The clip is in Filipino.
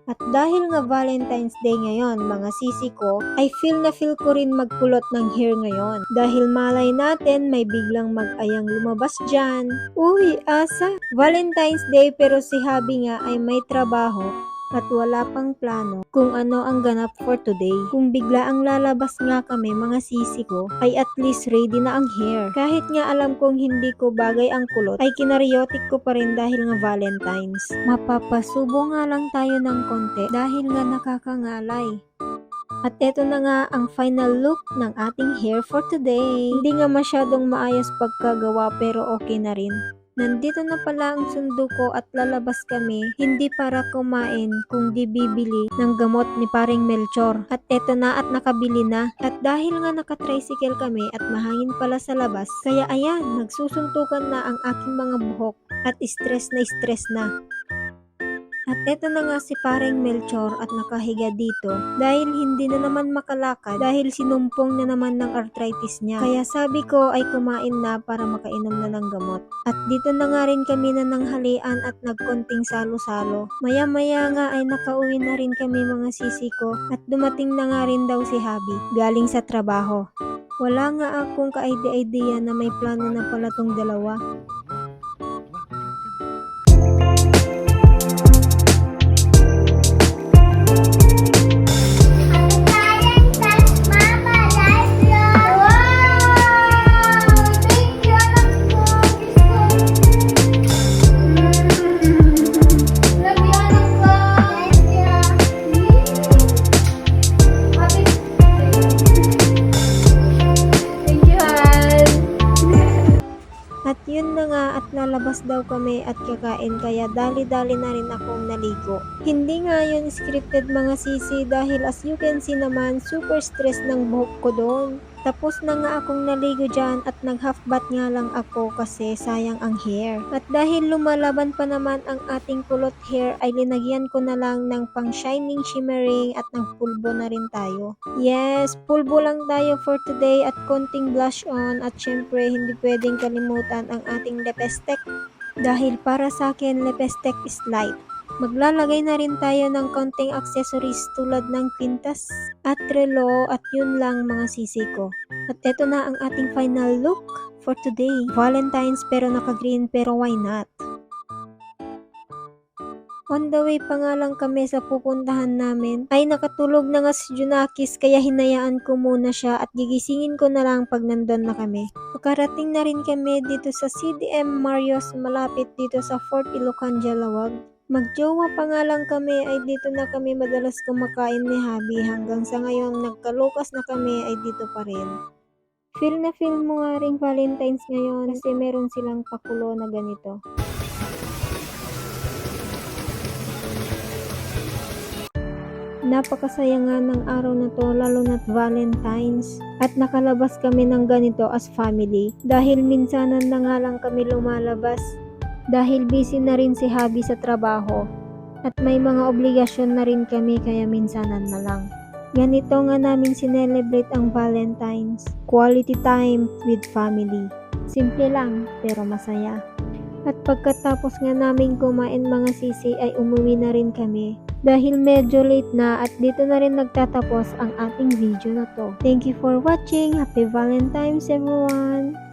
At dahil nga Valentine's Day ngayon, mga sisi ko, ay feel na feel ko rin magkulot ng hair ngayon. Dahil malay natin may biglang mag-ayang lumabas dyan. Uy, asa? Valentine's Day pero si Habi nga ay may trabaho at wala pang plano kung ano ang ganap for today. Kung bigla ang lalabas nga kami mga sisi ko, ay at least ready na ang hair. Kahit nga alam kong hindi ko bagay ang kulot, ay kinaryotik ko pa rin dahil nga Valentine's. Mapapasubo nga lang tayo ng konti dahil nga nakakangalay. At eto na nga ang final look ng ating hair for today. Hindi nga masyadong maayos pagkagawa pero okay na rin. Nandito na pala ang sundo ko at lalabas kami, hindi para kumain kung di bibili ng gamot ni paring Melchor. At eto na at nakabili na. At dahil nga nakatricycle kami at mahangin pala sa labas, kaya ayan, nagsusuntukan na ang aking mga buhok at stress na. At eto na nga si paring Melchor at nakahiga dito dahil hindi na naman makalakad dahil sinumpong na naman ng arthritis niya. Kaya sabi ko ay kumain na para makainom na ng gamot. At dito na nga rin kami na nanghalian at nagkonting salo-salo. Maya-maya nga ay nakauwi na rin kami mga sisi ko at dumating na nga rin daw si Habi galing sa trabaho. Wala nga akong ka-idea na may plano na pala tong dalawa. At yun na nga at lalabas daw kami at kakain kaya dali-dali na rin akong naligo. Hindi nga yun scripted mga sisi dahil as you can see naman super stress ng buhok ko doon. Tapos na nga akong naligo dyan at nag-half bath nga lang ako kasi sayang ang hair. At dahil lumalaban pa naman ang ating kulot hair ay linagyan ko na lang ng pang shining shimmering at nagpulbo na rin tayo. Yes, pulbo lang tayo for today at konting blush on at syempre hindi pwedeng kalimutan ang ating lepestek. Dahil para sa akin lepestek is life. Maglalagay na rin tayo ng konting accessories tulad ng pintas at relo at yun lang mga sisi ko. At eto na ang ating final look for today. Valentine's pero naka-green pero why not? On the way pa nga lang kami sa pupuntahan namin ay nakatulog na nga si Junakis kaya hinayaan ko muna siya at gigisingin ko na lang pag nandun na kami. Makarating na rin kami dito sa CDM Marios malapit dito sa Fort Ilocos, Jalawag. Magjowa pa nga lang kami ay dito na kami madalas kumakain ni Habi hanggang sa ngayon nagkalukas na kami ay dito pa rin. Feel na feel mo nga ring Valentine's ngayon kasi meron silang pakulo na ganito. Napakasaya nga ng araw na to lalo na't Valentine's at nakalabas kami ng ganito as family dahil minsanan na nga lang kami lumalabas dahil busy na rin si Habi sa trabaho at may mga obligasyon na rin kami kaya minsanan na lang. Ganito nga namin sinelebrate ang Valentine's, quality time with family. Simple lang pero masaya. At pagkatapos nga namin kumain mga sisi ay umuwi na rin kami dahil medyo late na at dito na rin nagtatapos ang ating video na to. Thank you for watching. Happy Valentine's everyone!